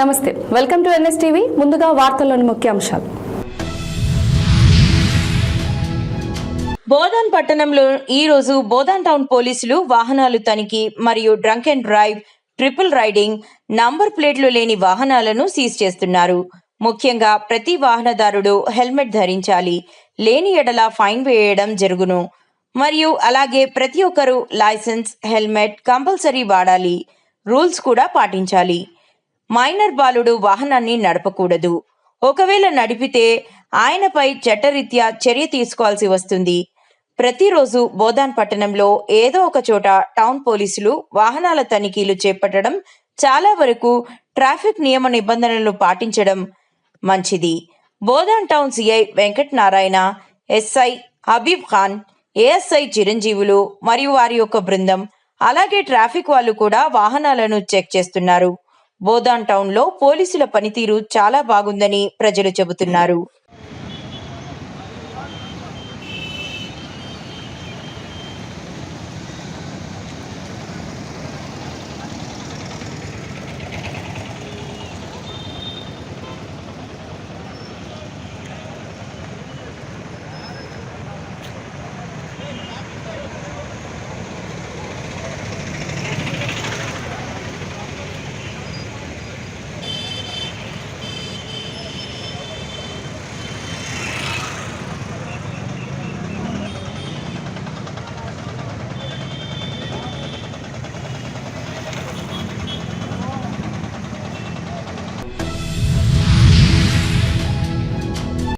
నమస్తే, welcome to NSTV. ముందుగా వార్తల్లోని ముఖ్యాంశాలు. బోధన్ పట్టణంలో ఈ రోజు బోధన్ టౌన్ పోలీసులు వాహనాలు తనిఖీ మరియు drunk and drive, triple riding, number ప్లేట్లు లేని వాహనాలను సీజ్ చేస్తున్నారు. ముఖ్యంగా ప్రతి వాహనదారుడు హెల్మెట్ ధరించాలి, లేని ఎడల ఫైన్ వేయడం జరుగును. మరియు అలాగే ప్రతి ఒక్కరూ లైసెన్స్, హెల్మెట్ కంపల్సరీ వాడాలి. రూల్స్ కూడా పాటించాలి. మైనర్ బాలుడు వాహనాన్ని నడపకూడదు. ఒకవేళ నడిపితే ఆయనపై చట్టరీత్యా చర్య తీసుకోవాల్సి వస్తుంది. ప్రతిరోజు బోధన్ పట్టణంలో ఏదో ఒక చోట టౌన్ పోలీసులు వాహనాల తనిఖీలు చేపట్టడం, చాలా వరకు ట్రాఫిక్ నియమ నిబంధనలను పాటించడం మంచిది. Bodhan town CI Venkata Narayana, SI Habib Khan, ASI చిరంజీవులు మరియు వారి యొక్క బృందం, అలాగే ట్రాఫిక్ వాళ్ళు కూడా వాహనాలను చెక్ చేస్తున్నారు. బోధన్ టౌన్ లో పోలీసుల పనితీరు చాలా బాగుందని ప్రజలు చెబుతున్నారు.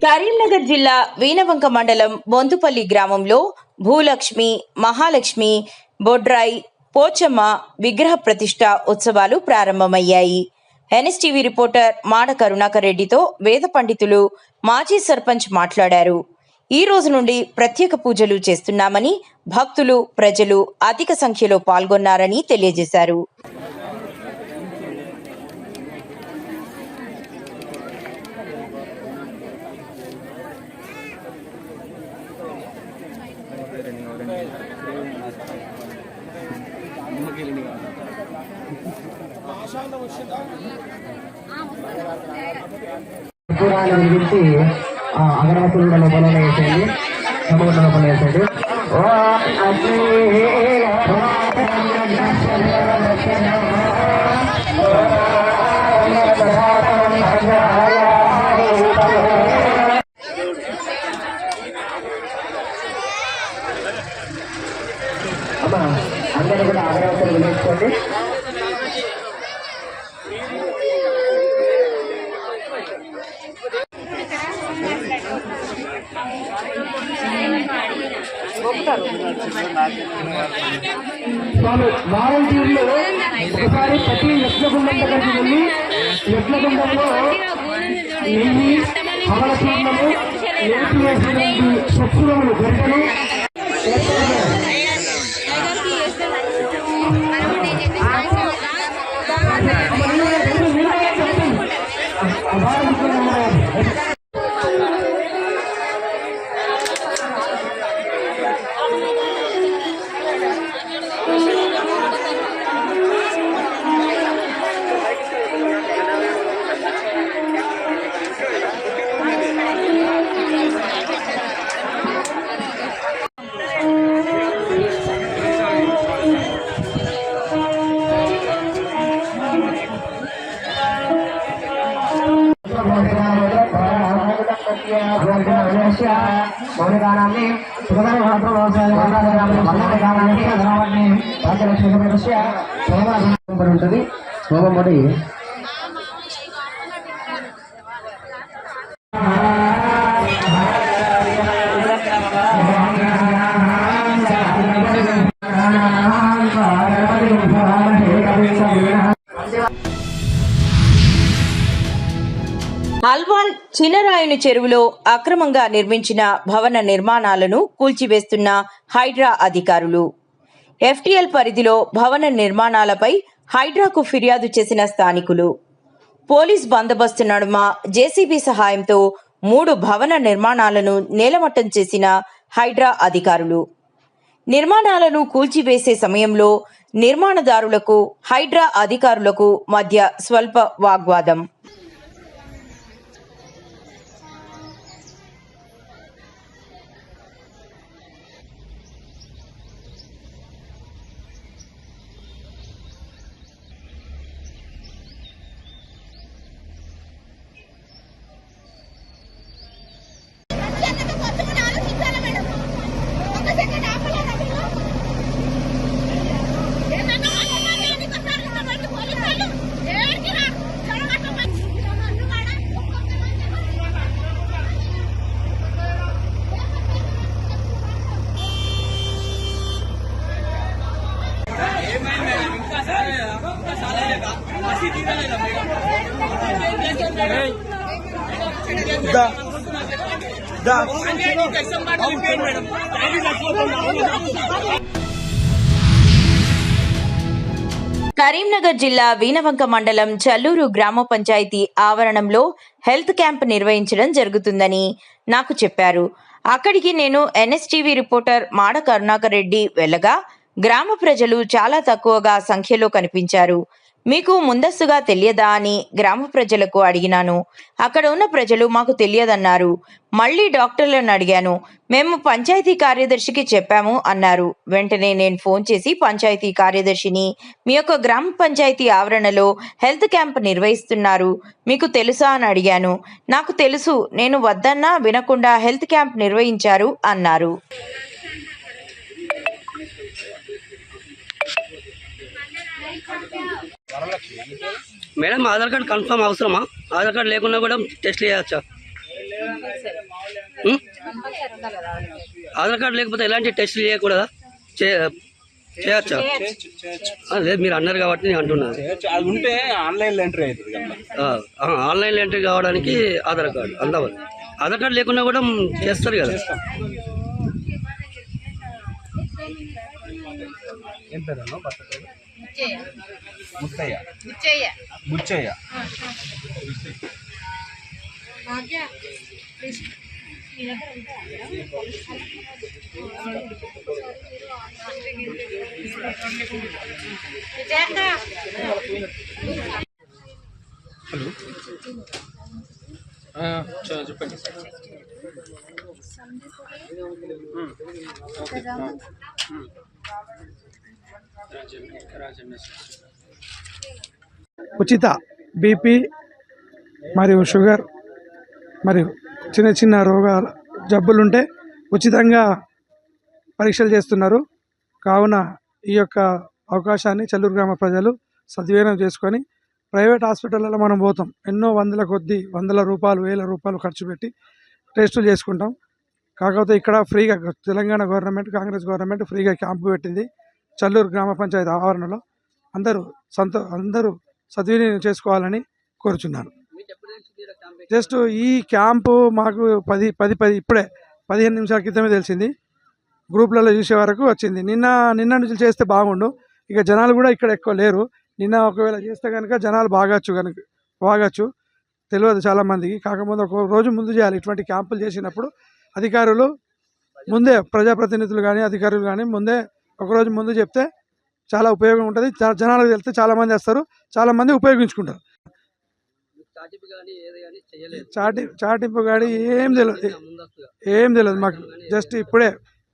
కరీంనగర్ జిల్లా వీణవంక మండలం బొంతుపల్లి గ్రామంలో భూలక్ష్మి, మహాలక్ష్మి, బొడ్రాయి, పోచమ్మ విగ్రహ ప్రతిష్ట ఉత్సవాలు ప్రారంభమయ్యాయి. ఎన్ఎస్టీవీ రిపోర్టర్ మాడ కరుణాకర్ రెడ్డితో వేద పండితులు, మాజీ సర్పంచ్ మాట్లాడారు. ఈ రోజు నుండి ప్రత్యేక పూజలు చేస్తున్నామని, భక్తులు, ప్రజలు అధిక సంఖ్యలో పాల్గొన్నారని తెలియజేశారు. గురించి అగరవత్తులు కూడా లోపల వేసేయండి, సమూహం లోపల వేసేయండి. అందరూ కూడా అగరవత్తులు వెలిగించుకోండి. వాలంటీర్లు ఒకసారి ప్రతి యజ్ఞగుండం దగ్గరికి వెళ్ళి యజ్ఞగుండంలో నెయ్యి, హవల చూర్ణము, ఏపీ వేసినటువంటి శత్రువులను గంటలు ఉంటుంది. సోమముడి అల్వాల్ చిన్నరాయుని చెరువులో అక్రమంగా నిర్మించిన భవన నిర్మాణాలను కూల్చివేస్తున్న హైడ్రా అధికారులు. ఎఫ్టీఎల్ పరిధిలో భవన నిర్మాణాలపై హైడ్రాకు ఫిర్యాదు చేసిన స్థానికులు. పోలీస్ బందోబస్తు నడుమ జేసీబీ సహాయంతో 3 భవన నిర్మాణాలను నేలమట్టం చేసిన హైడ్రా అధికారులు. నిర్మాణాలను కూల్చివేసే సమయంలో నిర్మాణదారులకు హైడ్రా అధికారులకు మధ్య స్వల్ప వాగ్వాదం. కరీంనగర్ జిల్లా వీణవంక మండలం చల్లూరు గ్రామ పంచాయతీ ఆవరణంలో హెల్త్ క్యాంప్ నిర్వహించడం జరుగుతుందని నాకు చెప్పారు. అక్కడికి నేను ఎన్ఎస్టీవీ రిపోర్టర్ మాడ కరుణాకర్ రెడ్డి వెళ్ళగా గ్రామ ప్రజలు చాలా తక్కువగా సంఖ్యలో కనిపించారు. మీకు ముందస్తుగా తెలియదా అని గ్రామ ప్రజలకు అడిగినాను. అక్కడ ఉన్న ప్రజలు మాకు తెలియదన్నారు. మళ్ళీ డాక్టర్లను అడిగాను. మేము పంచాయతీ కార్యదర్శికి చెప్పాము అన్నారు. వెంటనే నేను ఫోన్ చేసి పంచాయతీ కార్యదర్శిని, మీ యొక్క గ్రామ పంచాయతీ ఆవరణలో హెల్త్ క్యాంప్ నిర్వహిస్తున్నారు, మీకు తెలుసా అని అడిగాను. నాకు తెలుసు, నేను వద్దన్నా వినకుండా హెల్త్ క్యాంప్ నిర్వహించారు అన్నారు. మేడం, ఆధార్ కార్డు కన్ఫర్మ్ అవసరమా? ఆధార్ కార్డు లేకున్నా కూడా టెస్ట్ చేయవచ్చా? ఆధార్ కార్డు లేకపోతే ఎలాంటి టెస్టులు చేయకూడదా? చేయవచ్చా? లేదు, మీరు అన్నారు కాబట్టి నేను అంటున్నాను. ఆన్లైన్లో ఎంట్రీ కావడానికి ఆధార్ కార్డు అందవాలి. ఆధార్ కార్డు లేకున్నా కూడా చేస్తారు కదా. ఏం పేరు? ముత్తయ్య. ముచ్చయ్య. హలో, చెప్పండి. ఉచిత బీపీ మరియు షుగర్ మరియు చిన్న చిన్న రోగాల జబ్బులుంటే ఉచితంగా పరీక్షలు చేస్తున్నారు. కావున ఈ యొక్క అవకాశాన్ని చల్లూరు గ్రామ ప్రజలు సద్వినియోగం చేసుకొని, ప్రైవేట్ హాస్పిటల్లో మనం పోతాం, ఎన్నో వందల కొద్ది, వందల రూపాయలు, వేల రూపాయలు ఖర్చు పెట్టి టెస్టులు చేసుకుంటాం. కాకపోతే ఇక్కడ ఫ్రీగా తెలంగాణ గవర్నమెంట్, కాంగ్రెస్ గవర్నమెంట్ ఫ్రీగా క్యాంపు పెట్టింది చల్లూరు గ్రామ పంచాయతీ ఆవరణలో. అందరూ సద్వినియోగం చేసుకోవాలని కోరుచున్నాను. జస్ట్ ఈ క్యాంపు మాకు 10 ఇప్పుడే 15 నిమిషాల క్రితమే తెలిసింది. గ్రూప్లలో చూసే వరకు వచ్చింది. నిన్న నుంచి చేస్తే బాగుండు. ఇక జనాలు కూడా ఇక్కడ ఎక్కువ లేరు. నిన్న ఒకవేళ చేస్తే కనుక జనాలు బాగచ్చు తెలియదు చాలామందికి. కాకపోతే ఒక రోజు ముందు చేయాలి. ఇటువంటి క్యాంపులు చేసినప్పుడు అధికారులు ముందే, ప్రజాప్రతినిధులు కానీ అధికారులు కానీ ముందే ఒకరోజు ముందు చెప్తే చాలా ఉపయోగం ఉంటుంది. జనాలకు తెలిస్తే చాలామంది వస్తారు, చాలామంది ఉపయోగించుకుంటారు. చాటింపు గాడి ఏం తెలియదు మాకు. జస్ట్ ఇప్పుడే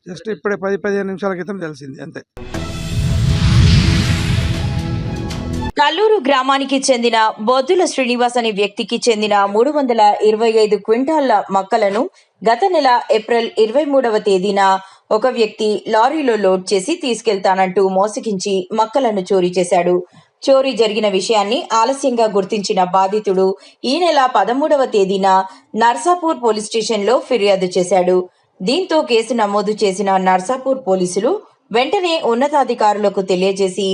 10-15 నిమిషాల క్రితం తెలిసింది అంతే. కల్లూరు గ్రామానికి చెందిన బొద్దుల శ్రీనివాస్ అనే వ్యక్తికి చెందిన 325 క్వింటాళ్ల మక్కలను గత నెల ఏప్రిల్ 23వ తేదీన ఒక వ్యక్తి లారీలో లోడ్ చేసి తీసుకెళ్తానంటూ మోసగించి మక్కలను చోరీ చేశాడు. చోరీ జరిగిన విషయాన్ని ఆలస్యంగా గుర్తించిన బాధితుడు ఈ నెల 13వ తేదీన నర్సాపూర్ పోలీస్ స్టేషన్లో ఫిర్యాదు చేశాడు. దీంతో కేసు నమోదు చేసిన నర్సాపూర్ పోలీసులు వెంటనే ఉన్నతాధికారులకు తెలియజేసి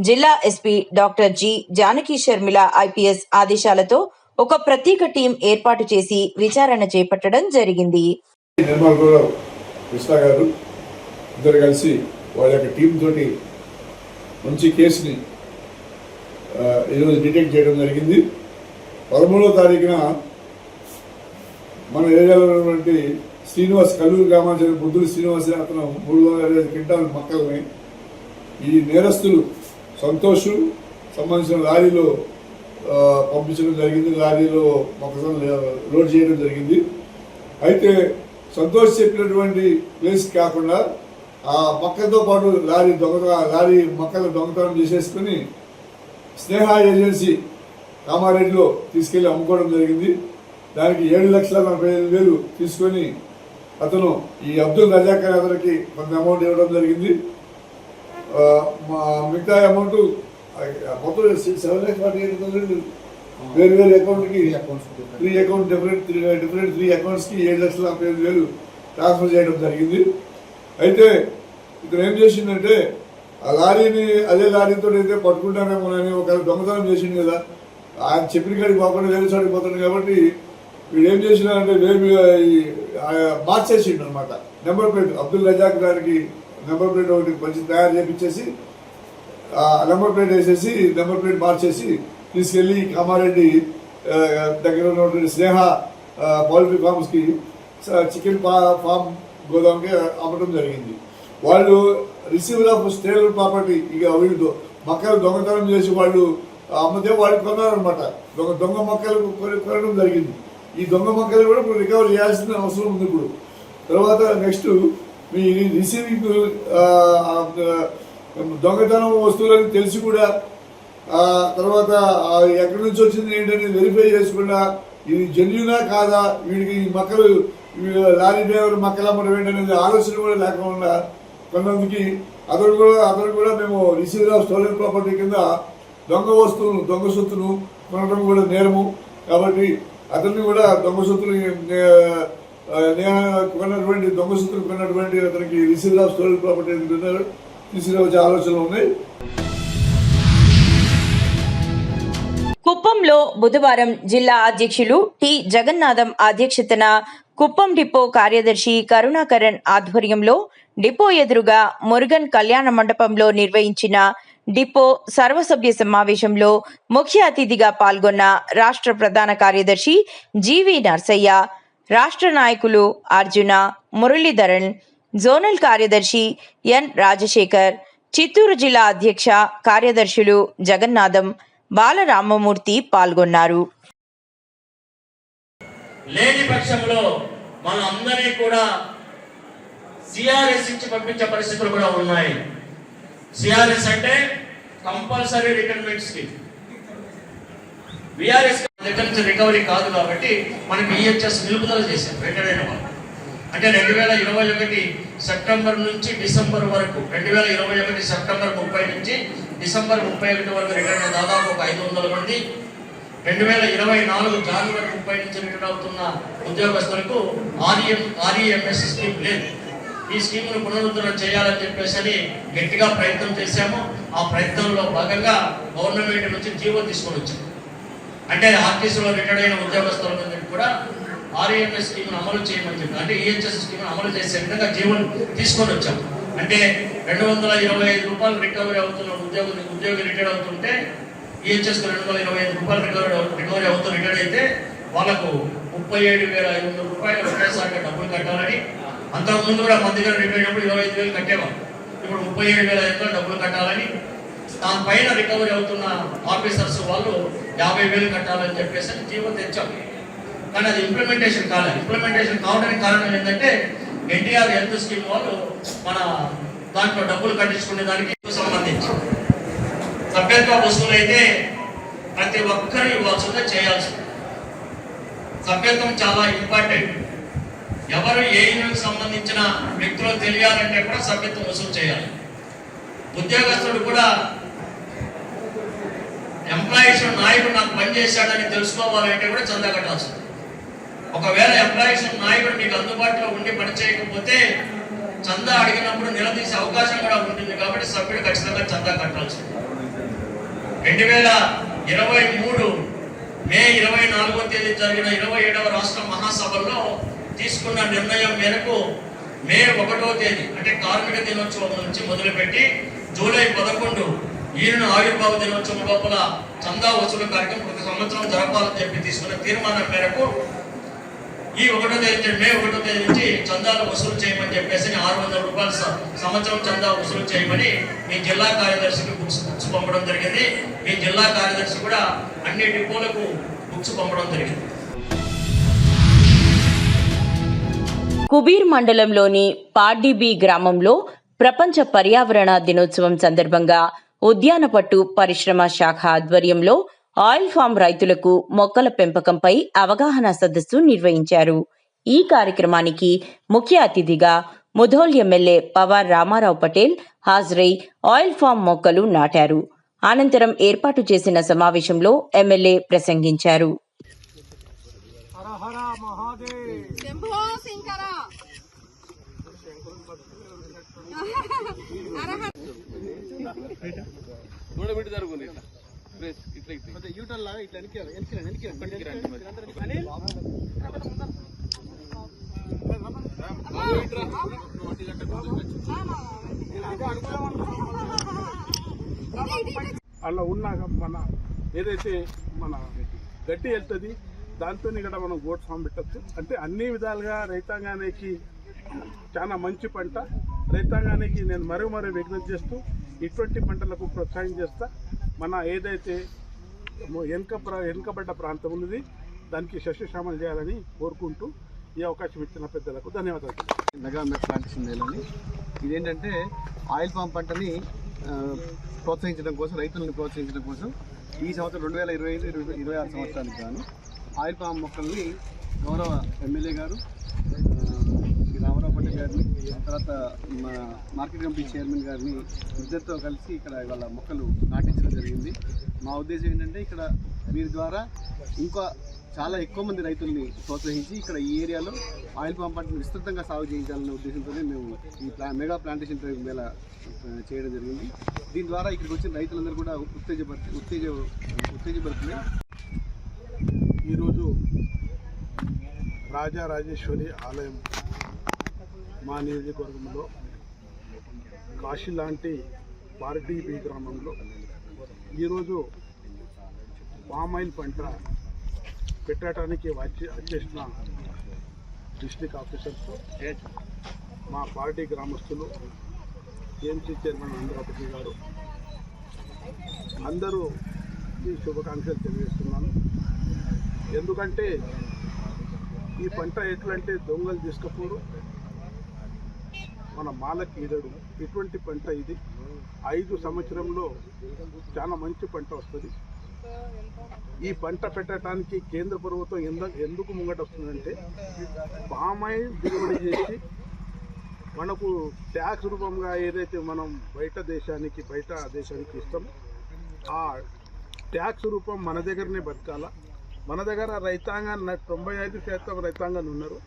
జిల్లా SP doctor G Janaki Sharmila IPS ఆదేశాలతో ఒక ప్రత్యేక టీం ఏర్పాటు చేసి విచారణ చేపట్టడం జరిగింది. కృష్ణ గారు ఇద్దరు కలిసి వాళ్ళ యొక్క టీం తోటి మంచి కేసుని ఈరోజు డిటెక్ట్ చేయడం జరిగింది. 13వ తారీఖున మన ఏరియాలో ఉన్నటువంటి శ్రీనివాస్ కల్లూరు గ్రామానికి చెందిన బుద్ధులు శ్రీనివాస్ అతను 325 క్వింటాల మొక్కల్ని ఈ నేరస్తులు సంతోష్ సంబంధించిన లారీలో పంపించడం జరిగింది. లారీలో మొక్కజొన్న లోడ్ చేయడం జరిగింది. అయితే సంతోష్ చెప్పినటువంటి ప్లేస్ కాకుండా ఆ మొక్కలతో పాటు లారీ మొక్కలు దొంగతనం చేసేసుకుని స్నేహ ఏజెన్సీ కామారెడ్డిలో తీసుకెళ్లి అమ్ముకోవడం జరిగింది. దానికి 7,45,000 తీసుకొని అతను ఈ అబ్దుల్ రజాక్ అనే అతనికి కొంత అమౌంట్ ఇవ్వడం జరిగింది. మిగతా అమౌంట్ మొత్తం 7,48,000 వేరు అకౌంట్కి 3 అకౌంట్స్కి 7,45,000 ట్రాన్స్ఫర్ చేయడం జరిగింది. అయితే ఇతను ఏం చేసిందంటే ఆ లారీని అదే లారీతో అయితే పట్టుకుంటానేమోనని ఒక దొంగతనం చేసింది కదా, ఆయన చెప్పిన కాడికి పోకుండా వేరే చోటికి పోతుంది కాబట్టి వీడు ఏం చేసినారంటే మార్చేసిండు అనమాట. నెంబర్ ప్లేట్ అబ్దుల్ రజాక్ గారికి నెంబర్ ప్లేట్ ఒకటి మంచి తయారు చేపించేసి నెంబర్ ప్లేట్ వేసేసి నెంబర్ ప్లేట్ మార్చేసి తీసుకెళ్లి కామారెడ్డి దగ్గర ఉన్నటువంటి స్నేహ పౌల్ట్రీ ఫార్మ్స్కి చికెన్ ఫామ్ గోదాంకి అమ్మటం జరిగింది. వాళ్ళు రిసీవర్ ఆఫ్ స్టేల్ ప్రాపర్టీ, ఇక వీళ్ళు మొక్కలు దొంగతనం చేసి వాళ్ళు అమ్మితే వాళ్ళు కొన్నారనమాట. దొంగ మొక్కలు కొనడం జరిగింది. ఈ దొంగ మొక్కలు కూడా ఇప్పుడు రికవర్ చేయాల్సిన అవసరం ఉంది. ఇప్పుడు తర్వాత నెక్స్ట్ మీ రిసీవింగ్ దొంగతనం వస్తువులని తెలిసి కూడా తర్వాత ఎక్కడి నుంచి వచ్చింది ఏంటని వెరిఫై చేసుకుండా ఇది జెన్యునా కాదా, వీడికి ఈ మొక్కలు లారీ డ్రైవర్ మొక్కలు అమ్మడం ఏంటనేది ఆలోచన కూడా లేకుండా కొన్నందుకు అతను కూడా మేము రిసీవర్ ఆఫ్ స్టోలెన్ ప్రాపర్టీ కింద దొంగ సొత్తును కొనడం కూడా నేరము. కాబట్టి అతన్ని కూడా దొంగ సొత్తులు కొన్నటువంటి అతనికి రిసీవర్ ఆఫ్ స్టోలెన్ ప్రాపర్టీ తీసుకురావచ్చే ఆలోచనలు ఉన్నాయి. కుప్పంలో బుధవారం జిల్లా అధ్యక్షులు టి జగన్నాథం అధ్యక్షతన కుప్పం డిపో కార్యదర్శి కరుణాకరన్ ఆధ్వర్యంలో డిపో ఎదురుగా మురుగన్ కళ్యాణ మండపంలో నిర్వహించిన డిపో సర్వసభ్య సమావేశంలో ముఖ్య అతిథిగా పాల్గొన్న రాష్ట్ర ప్రధాన కార్యదర్శి జీవి నర్సయ్య, రాష్ట్ర నాయకులు అర్జున, మురళీధరన్, జోనల్ కార్యదర్శి ఎన్ రాజశేఖర్, చిత్తూరు జిల్లా అధ్యక్ష కార్యదర్శులు జగన్నాథం, బాలరామమూర్తి పాల్గొన్నారు. లేని పక్షంలో మన అందరినీ కూడా సిఆర్ఎస్ నుంచి పంపించే పరిస్థితులు కూడా ఉన్నాయి. సిఆర్ఎస్ అంటే కంపల్సరీ రిటైర్మెంట్ స్కీమ్. విఆర్ఎస్ దగ్గర నుంచి రికవరీ కాదు కాబట్టి మనకి ఈహెచ్ఎస్ నిలుపుదల చేశాం రిటైర్ అయిన వాళ్ళు. అంటే 2021 సెప్టెంబర్ నుంచి డిసెంబర్ వరకు, 2021 సెప్టెంబర్ 30 నుంచి డిసెంబర్ 31 వరకు రిటైర్ అయిన దాదాపు ఒక 500 మంది, 2024 జనవరి 30 నుంచి రిటైర్ అవుతున్న ఉద్యోగస్తులకు ఆర్ఈఎంఎస్ స్కీమ్ లేదు. ఈ స్కీమ్ను పునరుద్ధరణ చేయాలని చెప్పేసి గట్టిగా ప్రయత్నం చేశాము. ఆ ప్రయత్నంలో భాగంగా గవర్నమెంట్ నుంచి జీవో తీసుకొని వచ్చాము. అంటే ఆర్టీసీలో రిటైర్ అయిన ఉద్యోగస్తులందరికీ కూడా ఆర్ఈఎంఎస్ స్కీమ్ను అమలు చేయమని చెప్పి, అంటే ఈహెచ్ఎస్ స్కీమ్ను అమలు చేసే విధంగా జీవోను తీసుకొని వచ్చాము. అంటే 225 రూపాయలు రికవరీ అవుతున్న ఉద్యోగి రిటైర్ అవుతుంటే ఈహెచ్ఎస్ 225 రూపాయలు రికవరీ అవుతూ రిటైర్ అయితే వాళ్ళకు 37,500 రూపాయలు ఒకేసారిగా డబ్బులు కట్టాలని, అంతకుముందు కూడా మన దగ్గర రిటైర్ అయినప్పుడు 25,000 కట్టేవాళ్ళు, ఇప్పుడు 37,500 డబ్బులు కట్టాలని, దానిపైన రికవరీ అవుతున్న ఆఫీసర్స్ వాళ్ళు 50,000 కట్టాలని చెప్పేసి జీవో తెచ్చాం. కానీ అది ఇంప్లిమెంటేషన్ కాలేదు. ఇంప్లిమెంటేషన్ కావడానికి కారణం ఏంటంటే ఎన్టీఆర్ హెల్త్ స్కీమ్ వాళ్ళు మన దాంట్లో డబ్బులు కట్టించుకునే దానికి సంబంధించి సభ్యత్వ వసూలు అయితే ప్రతి ఒక్కరు ఇవ్వాల్సిందే చేయాల్సింది. సభ్యత్వం చాలా ఇంపార్టెంట్. ఎవరు ఏ యూనియన్కి సంబంధించిన వ్యక్తులు తెలియాలంటే కూడా సభ్యత్వం వసూలు చేయాలి. ఉద్యోగస్తుడు కూడా ఎంప్లాయీస్ నాయకుడు నాకు పని చేశాడని తెలుసుకోవాలంటే కూడా చందా కట్టాల్సింది. ఒకవేళ ఎంప్లాయీస్ నాయకుడు మీకు అందుబాటులో ఉండి పని చేయకపోతే చందా అడిగినప్పుడు నిలదీసే అవకాశం కూడా ఉంటుంది. కాబట్టి సభ్యుడు ఖచ్చితంగా చందా కట్టాల్సింది. 2023 మే 24వ తేదీ జరిగిన 27వ రాష్ట్ర మహాసభలో తీసుకున్న నిర్ణయం మేరకు మే 1వ తేదీ అంటే కార్మిక దినోత్సవం నుంచి మొదలుపెట్టి జూలై 11 ఈయన ఆవిర్భావ దినోత్సవం లోపల చందా వసూలు కార్యక్రమం ప్రతి సంవత్సరం జరపాలని చెప్పి తీసుకున్న తీర్మానం మేరకు ఈ 1వ తేదీ మే 1వ తేదీ నుంచి చందాలు వసూలు చేయమని చెప్పేసి 600 రూపాయలు సంవత్సరం చందా వసూలు చేయమని మీ జిల్లా కార్యదర్శికి బుక్స్ పంపడం జరిగింది. మీ జిల్లా కార్యదర్శి కూడా అన్ని డిపోలకు బుక్స్ పంపడం జరిగింది. కుబీర్ మండలంలోని పాడ్డిబి గ్రామంలో ప్రపంచ పర్యావరణ దినోత్సవం సందర్భంగా ఉద్యాన పట్టు పరిశ్రమ శాఖ ఆధ్వర్యంలో ఆయిల్ ఫామ్ రైతులకు మొక్కల పెంపకంపై అవగాహన సదస్సు నిర్వహించారు. ఈ కార్యక్రమానికి ముఖ్య అతిథిగా ముధోల్ ఎమ్మెల్యే పవార్ రామారావు పటేల్ హాజరై ఆయిల్ ఫామ్ మొక్కలు నాటారు. అనంతరం ఏర్పాటు చేసిన సమావేశంలో ఎమ్మెల్యే ప్రసంగించారు. అలా ఉన్న మన ఏదైతే మన గడ్డి వెళ్తుంది దాంతో ఇక్కడ మనం గోట్ ఫామ్ పెట్టచ్చు. అంటే అన్ని విధాలుగా రైతాంగానికి చాలా మంచి పంట. రైతాంగానికి నేను మరో విజ్ఞప్తి చేస్తూ ఇటువంటి పంటలకు ప్రోత్సాహం చేస్తా. మన ఏదైతే వెనుకబడ్డ ప్రాంతం ఉన్నది దానికి సస్యశ్యామలు చేయాలని కోరుకుంటూ ఈ అవకాశం ఇచ్చిన పెద్దలకు ధన్యవాదాలు. మెగా ప్లాంటేషన్ నేలని ఇదేంటంటే ఆయిల్ పామ్ పంటని ప్రోత్సహించడం కోసం, రైతులను ప్రోత్సహించడం కోసం ఈ సంవత్సరం 2025-26 సంవత్సరానికి గాను ఆయిల్ పామ్ మొక్కల్ని గౌరవ ఎమ్మెల్యే గారు శ్రీ రామారావు పటేల్ గారిని, తర్వాత మన మార్కెట్ కమిటీ చైర్మన్ గారిని ఇద్దరితో కలిసి ఇక్కడ ఇవాళ మొక్కలు నాటించడం జరిగింది. మా ఉద్దేశం ఏంటంటే ఇక్కడ వీరి ద్వారా ఇంకా చాలా ఎక్కువ మంది రైతుల్ని ప్రోత్సహించి ఇక్కడ ఈ ఏరియాలో ఆయిల్ పామ్ పంటను విస్తృతంగా సాగు చేయించాలనే ఉద్దేశంతోనే మేము ఈ మెగా ప్లాంటేషన్ డ్రైవ్ మేళ చేయడం జరిగింది. దీని ద్వారా ఇక్కడికి వచ్చిన రైతులందరూ కూడా ఉత్తేజపడుతుంది. ఈరోజు రాజరాజేశ్వరి ఆలయం మా నియోజకవర్గంలో కాశీ లాంటి పార్డీబీ గ్రామంలో ఈరోజు పామ్ ఆయిల్ పంట పెట్టడానికి వచ్చేసిన డిస్ట్రిక్ట్ ఆఫీసర్స్, మా పార్టీ గ్రామస్తులు, టీఎంసీ చైర్మన్ ఆంధ్రపతి గారు అందరూ ఈ శుభాకాంక్షలు తెలియజేస్తున్నాను. ఎందుకంటే ఈ పంట ఎట్లంటే దొంగలు తీసుకపోరు, మన మాలకి ఈడడు. ఇటువంటి పంట ఇది 5 సంవత్సరంలో చాలా మంచి పంట వస్తుంది. ఈ పంట పెట్టడానికి కేంద్ర ప్రభుత్వం ఎందుకు ముంగట వస్తుందంటే పామాయిల్ దిగుబడి చేసి మనకు ట్యాక్స్ రూపంగా ఏదైతే మనం బయట దేశానికి ఇస్తాం, ఆ ట్యాక్స్ రూపం మన దగ్గరనే బతకాల. మన దగ్గర రైతాంగం 95% రైతాంగాన్ని ఉన్నారు.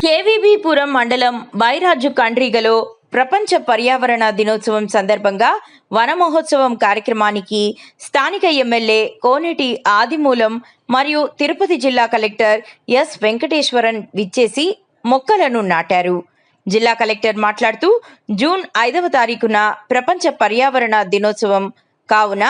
కేవీబీపురం మండలం బైరాజు కండ్రిగలో ప్రపంచ పర్యావరణ దినోత్సవం సందర్భంగా వన మహోత్సవం కార్యక్రమానికి స్థానిక ఎమ్మెల్యే కోనేటి ఆదిమూలం మరియు తిరుపతి జిల్లా కలెక్టర్ ఎస్ వెంకటేశ్వరన్ విచ్చేసి మొక్కలను నాటారు. జిల్లా కలెక్టర్ మాట్లాడుతూ జూన్ 5వ తారీఖున ప్రపంచ పర్యావరణ దినోత్సవం కావున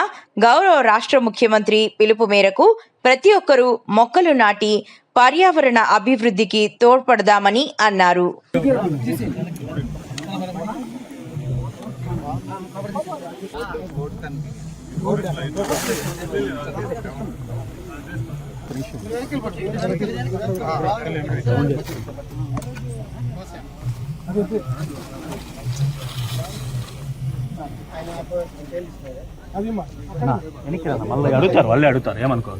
గౌరవ రాష్ట్ర ముఖ్యమంత్రి పిలుపు మేరకు ప్రతి ఒక్కరూ మొక్కలు నాటి పర్యావరణ అభివృద్ధికి తోడ్పడదామని అన్నారు. అడుగుతారు, వాళ్ళే అడుగుతారు, ఏమనుకో.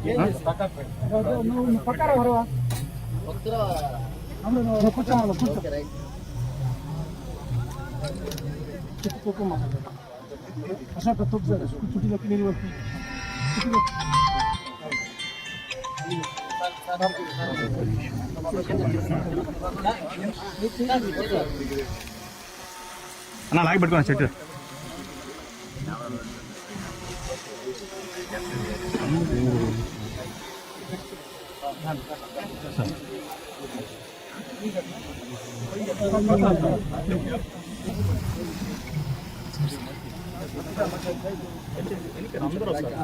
అన్న లాగి పెట్టుకున్నా చెట్టు. అందరూ వస్తారు.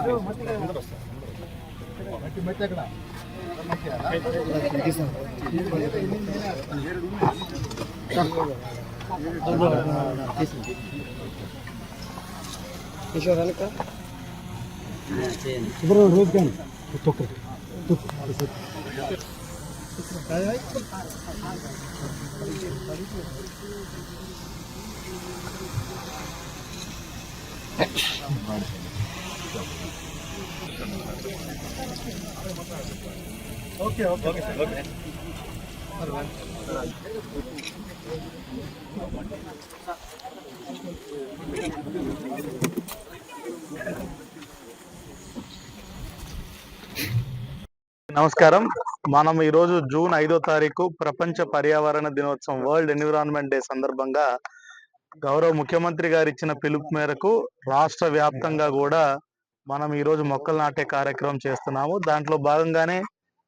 నమస్కారం. మనం ఈరోజు జూన్ 5వ తారీఖు ప్రపంచ పర్యావరణ దినోత్సవం వరల్డ్ ఎన్విరాన్మెంట్ డే సందర్భంగా గౌరవ ముఖ్యమంత్రి గారు ఇచ్చిన పిలుపు మేరకు రాష్ట్ర వ్యాప్తంగా కూడా మనం ఈరోజు మొక్కలు నాటే కార్యక్రమం చేస్తున్నాము. దాంట్లో భాగంగానే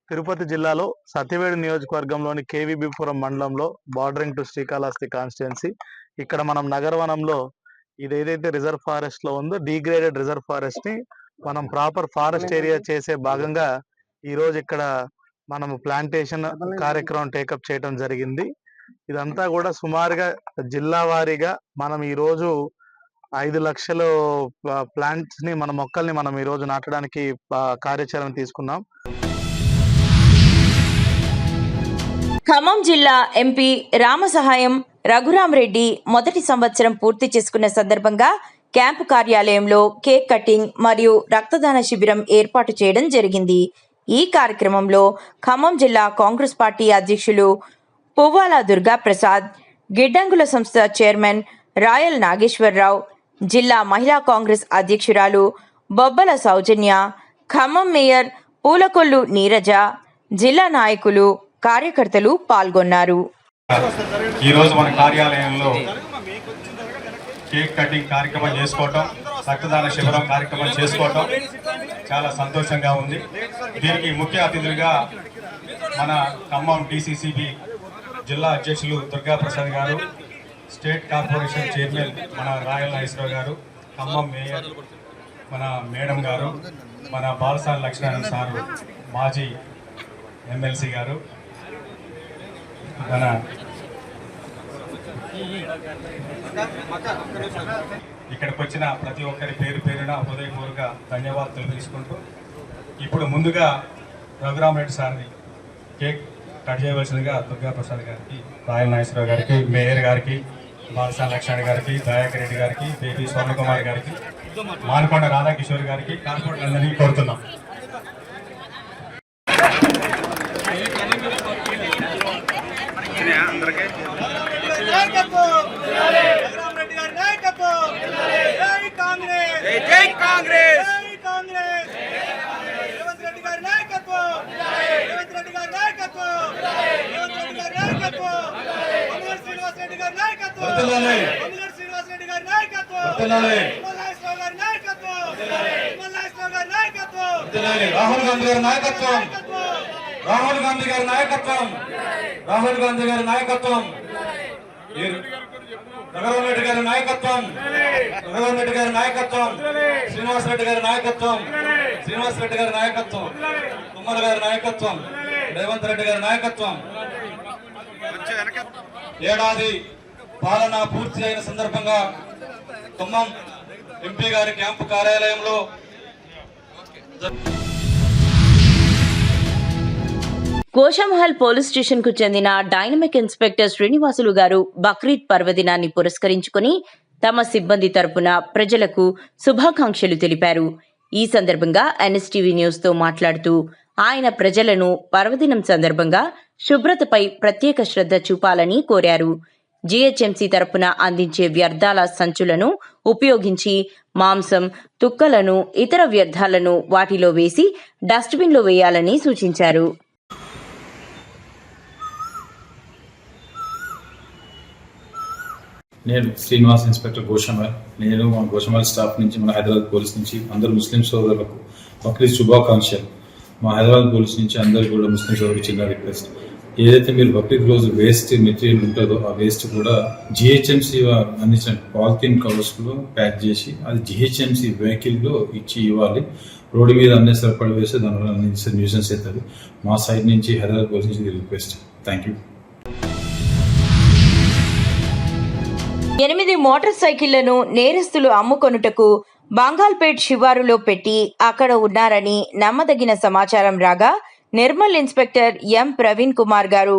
తిరుపతి జిల్లాలో సత్యవేడు నియోజకవర్గంలోని కేవీబీపురం మండలంలో బార్డరింగ్ టు శ్రీకాళహస్తి కాన్స్టిట్యున్సీ ఇక్కడ మనం నగరవనంలో ఇది ఏదైతే రిజర్వ్ ఫారెస్ట్ లో ఉందో డీగ్రేడెడ్ రిజర్వ్ ఫారెస్ట్ ని మనం ప్రాపర్ ఫారెస్ట్ ఏరియా చేసే భాగంగా ఈ రోజు ఇక్కడ మనము ప్లాంటేషన్ కార్యక్రమం టేకప్ చేయడం జరిగింది. ఇదంతా కూడా సుమారుగా జిల్లా వారీగా మనం ఈ రోజు 5 లక్షల ప్లాంట్స్ ని మన మొక్కల్ని మనం ఈ రోజు నాటడానికి కార్యాచరణ తీసుకున్నాం. ఖమ్మం జిల్లా ఎంపీ రామసహాయం రఘురామరెడ్డి మొదటి సంవత్సరం పూర్తి చేసుకున్న సందర్భంగా క్యాంపు కార్యాలయంలో కేక్ కటింగ్ మరియు రక్తదాన శిబిరం ఏర్పాటు చేయడం జరిగింది. ఈ కార్యక్రమంలో ఖమ్మం జిల్లా కాంగ్రెస్ పార్టీ అధ్యక్షులు పువ్వాల దుర్గాప్రసాద్, గిడ్డంగుల సంస్థ చైర్మన్ రాయల్ నాగేశ్వరరావు, జిల్లా మహిళా కాంగ్రెస్ అధ్యక్షురాలు బొబ్బల సౌజన్య, ఖమ్మం మేయర్ పూలకొల్లు నీరజ, జిల్లా నాయకులు, కార్యకర్తలు పాల్గొన్నారు. ఈరోజు మన కార్యాలయంలో కేక్ కటింగ్ కార్యక్రమం చేసుకోవటం, రక్తదాన శిబిరం కార్యక్రమం చేసుకోవటం చాలా సంతోషంగా ఉంది. దీనికి ముఖ్య అతిథులుగా మన ఖమ్మం DCCB జిల్లా అధ్యక్షులు దుర్గాప్రసాద్ గారు, స్టేట్ కార్పొరేషన్ చైర్మన్ మన రాయల్ నాగేశ్వరరావు గారు, ఖమ్మం మేయర్ మన మేడం గారు, మన బాలసాని లక్ష్మణ్ సారు మాజీ ఎమ్మెల్సీ గారు, మన ఇక్కడికి వచ్చిన ప్రతి ఒక్కరి పేరు పేరున హృదయపూర్వక ధన్యవాదాలు తెలియజేసుకుంటూ ఇప్పుడు ముందుగా రఘురామరెడ్డి సార్ని కేక్ కట్ చేయవలసిందిగా దుర్గాప్రసాద్ గారికి, రాయల్ నాగేశ్వరరావు గారికి, మేయర్ గారికి, బాలసాని లక్ష్మణ్ గారికి, దయాకర్ రెడ్డి గారికి, బేబీ స్వర్ణకుమార్ గారికి, మానకొండ రాధాకిషోర్ గారికి, కార్పొరేట్ అందరినీ కోరుతున్నాం. రాహుల్ గాంధీ గారి నాయకత్వం, రాహుల్ గాంధీ గారి నాయకత్వం, రాహుల్ గాంధీ గారి నాయకత్వం, రఘురామరెడ్డి గారి నాయకత్వం, రఘురామరెడ్డి గారి నాయకత్వం, శ్రీనివాసరెడ్డి గారి నాయకత్వం, శ్రీనివాసరెడ్డి గారి నాయకత్వం, తుమ్మల గారి నాయకత్వం, రేవంత్ రెడ్డి గారి నాయకత్వం. ఏడాది పాలన పూర్తి అయిన సందర్భంగా ఖమ్మం ఎంపీ గారి క్యాంపు కార్యాలయంలో గోషామహల్ పోలీస్ స్టేషన్ కు చెందిన డైనమిక్ ఇన్స్పెక్టర్ శ్రీనివాసులు గారు బక్రీద్ పర్వదినాన్ని పురస్కరించుకుని తమ సిబ్బంది తరపున ప్రజలకు శుభాకాంక్షలు తెలిపారు. ఈ సందర్భంగా NSTV న్యూస్ తో మాట్లాడుతూ ఆయన ప్రజలను పర్వదినం సందర్భంగా శుభ్రతపై ప్రత్యేక శ్రద్ధ చూపాలని కోరారు. GHMC తరపున అందించే వ్యర్థాల సంచులను ఉపయోగించి మాంసం, తుక్కలను, ఇతర వ్యర్థాలను వాటిలో వేసి డస్ట్బిన్లో వేయాలని సూచించారు. నేను శ్రీనివాస్, ఇన్స్పెక్టర్ గోషామహల్. నేను మా గోషామహల్ స్టాఫ్ నుంచి, మన హైదరాబాద్ పోలీస్ నుంచి అందరు ముస్లిం సోదరులకు బక్రీద్ శుభాకాంక్షలు. మా హైదరాబాద్ పోలీస్ నుంచి అందరు కూడా ముస్లిం సోదరులకు చిన్న రిక్వెస్ట్, ఏదైతే మీరు బక్రీద్ రోజు వేస్ట్ మెటీరియల్ ఉంటుందో ఆ వేస్ట్ కూడా GHMC అందించిన పాలిథిన్ కవర్స్లో ప్యాక్ చేసి అది GHMC వెహికల్లో ఇచ్చి ఇవ్వాలి. రోడ్డు మీద అన్నేసరి పడివేస్తే దానివల్ల న్యూసెన్స్ అవుతుంది. మా సైడ్ నుంచి హైదరాబాద్ పోలీస్ నుంచి రిక్వెస్ట్. Thank you. 8 మోటార్ సైకిళ్లను నేరస్తులు అమ్ముకొనుటకు బంగాల్పేట్ శివారులో పెట్టి అక్కడ ఉన్నారని నమ్మదగిన సమాచారం రాగా నిర్మల్ ఇన్స్పెక్టర్ ఎం ప్రవీణ్ కుమార్ గారు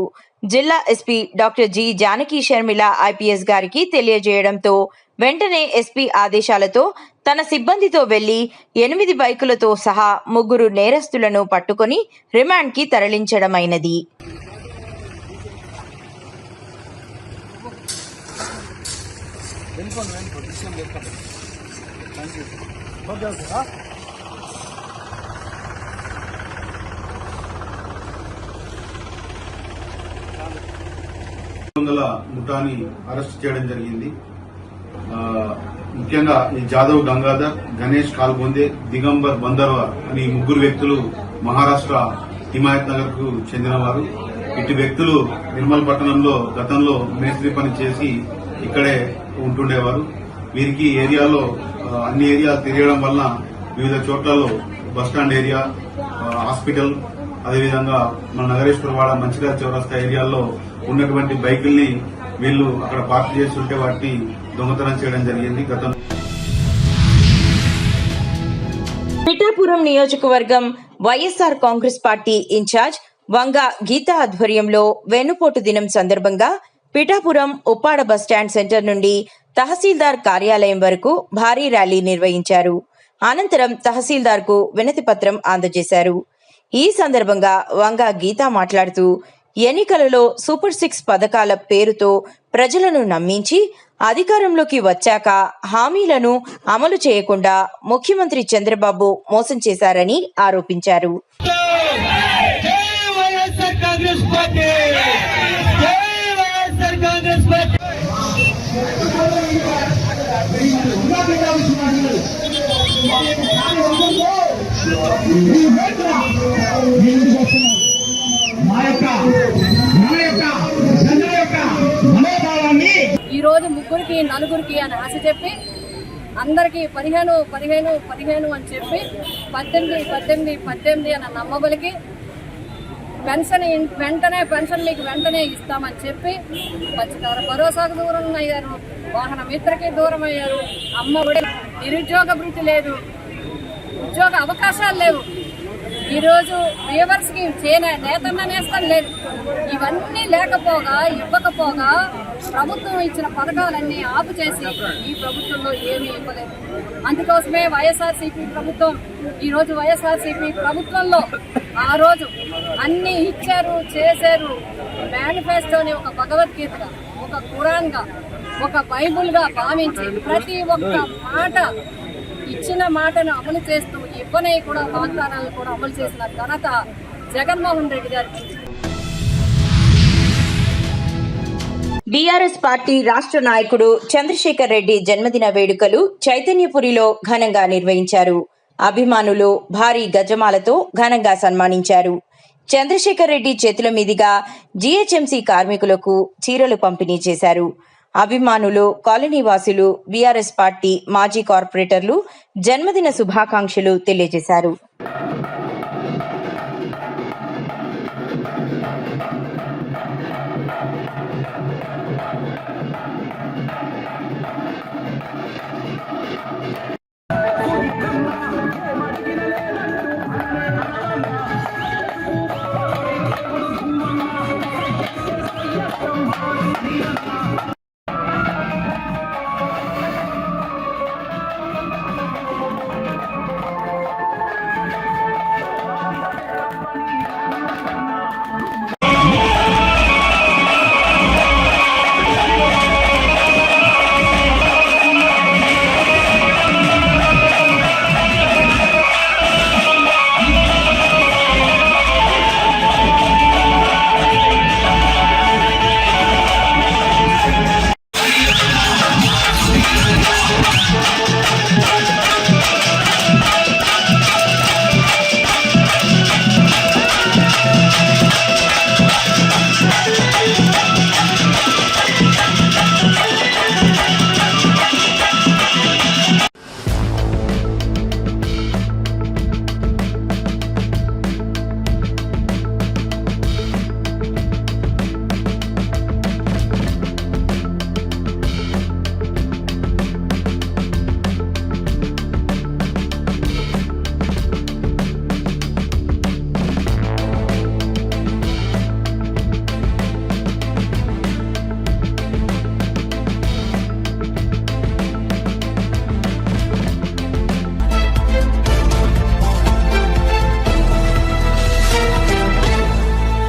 జిల్లా SP doctor G Janaki Sharmila IPS గారికి తెలియజేయడంతో వెంటనే ఎస్పీ ఆదేశాలతో తన సిబ్బందితో వెళ్లి 8 బైకులతో సహా 3 నేరస్తులను పట్టుకొని రిమాండ్కి తరలించడమైనది. ముఠాని అరెస్ట్ చేయడం జరిగింది. ముఖ్యంగా ఈ జాదవ్ గంగాధర్, గణేష్ కాల్గొందే, దిగంబర్ బందర్వా అని 3 వ్యక్తులు మహారాష్ట్ర హిమాయత్ నగర్ కు చెందినవారు. ఇటు వ్యక్తులు నిర్మల్ పట్టణంలో గతంలో మేస్త్రి పని చేసి ఇక్కడే ఉంటుండేవారు. వీరికి ఏరియాలో అన్ని ఏరియాలు తిరగడం వలన వివిధ చోట్లలో బస్టాండ్ ఏరియా, హాస్పిటల్, అదేవిధంగా మన నగరేశ్వరవాడ, మంచిర్యాల చౌరస్తా ఏరియాల్లో ఉన్నటువంటి బైకుల్ని వీళ్ళు అక్కడ పార్క్ చేస్తుంటే వాటిని దొంగతనం చేయడం జరిగింది. గతంలో పిఠాపురం నియోజకవర్గం వైఎస్ఆర్ కాంగ్రెస్ పార్టీ ఇన్ఛార్జ్ వంగ గీత ఆధ్వర్యంలో వెన్నుపోటు దినం సందర్భంగా పిఠాపురం ఉప్పాడ బస్టాండ్ సెంటర్ నుండి తహసీల్దార్ కార్యాలయం వరకు భారీ ర్యాలీ నిర్వహించారు. అనంతరం తహసీల్దార్ కు వినతి పత్రం అందజేశారు. ఈ సందర్భంగా వంగ గీత మాట్లాడుతూ ఎన్నికలలో సూపర్ 6 పథకాల పేరుతో ప్రజలను నమ్మించి అధికారంలోకి వచ్చాక హామీలను అమలు చేయకుండా ముఖ్యమంత్రి చంద్రబాబు మోసం చేశారని ఆరోపించారు. ఈ రోజు 3కి 4కి అని ఆశ చెప్పి అందరికి 15 అని చెప్పి 18 అని నమ్మబలికి పెన్షన్ మీకు వెంటనే ఇస్తామని చెప్పి మత్స్యకార భరోసాకు దూరం అయ్యారు, వాహన మిత్రకి దూరం అయ్యారు, అమ్మ ఒడి, నిరుద్యోగ వృత్తి లేదు, ఉద్యోగ అవకాశాలు లేవు. ఈరోజు వ్యూవర్స్కి నేతన్న నేస్తం లేదు. ఇవన్నీ లేకపోగా ఇవ్వకపోగా ప్రభుత్వం ఇచ్చిన పథకాలన్నీ ఆపు చేసి ఈ ప్రభుత్వంలో ఏమీ ఇవ్వలేదు. అందుకోసమే వైఎస్ఆర్సీపీ ప్రభుత్వం ఈరోజు వైఎస్ఆర్సీపీ ప్రభుత్వంలో ఆ రోజు అన్ని ఇచ్చారు, చేశారు. మేనిఫెస్టోని ఒక భగవద్గీతగా, ఒక ఖురాన్గా, ఒక బైబుల్గా భావించి ప్రతి ఒక్క మాట ఇచ్చిన మాటను అమలు చేస్తూ ఇవ్వనే కూడా వాగ్దానాలను కూడా అమలు చేసిన ఘనత జగన్మోహన్ రెడ్డి గారికి. బీఆర్ఎస్ పార్టీ రాష్ట్ర నాయకుడు చంద్రశేఖర్ రెడ్డి జన్మదిన వేడుకలు చైతన్యపురిలో ఘనంగా నిర్వహించారు. అభిమానులు భారీ గజమాలతో ఘనంగా సన్మానించారు. చంద్రశేఖర్ రెడ్డి చేతుల మీదుగా జీహెచ్ఎంసీ కార్మికులకు చీరలు పంపిణీ చేశారు. అభిమానులు, కాలనీ వాసులు, బీఆర్ఎస్ పార్టీ మాజీ కార్పొరేటర్లు జన్మదిన శుభాకాంక్షలు తెలియజేశారు.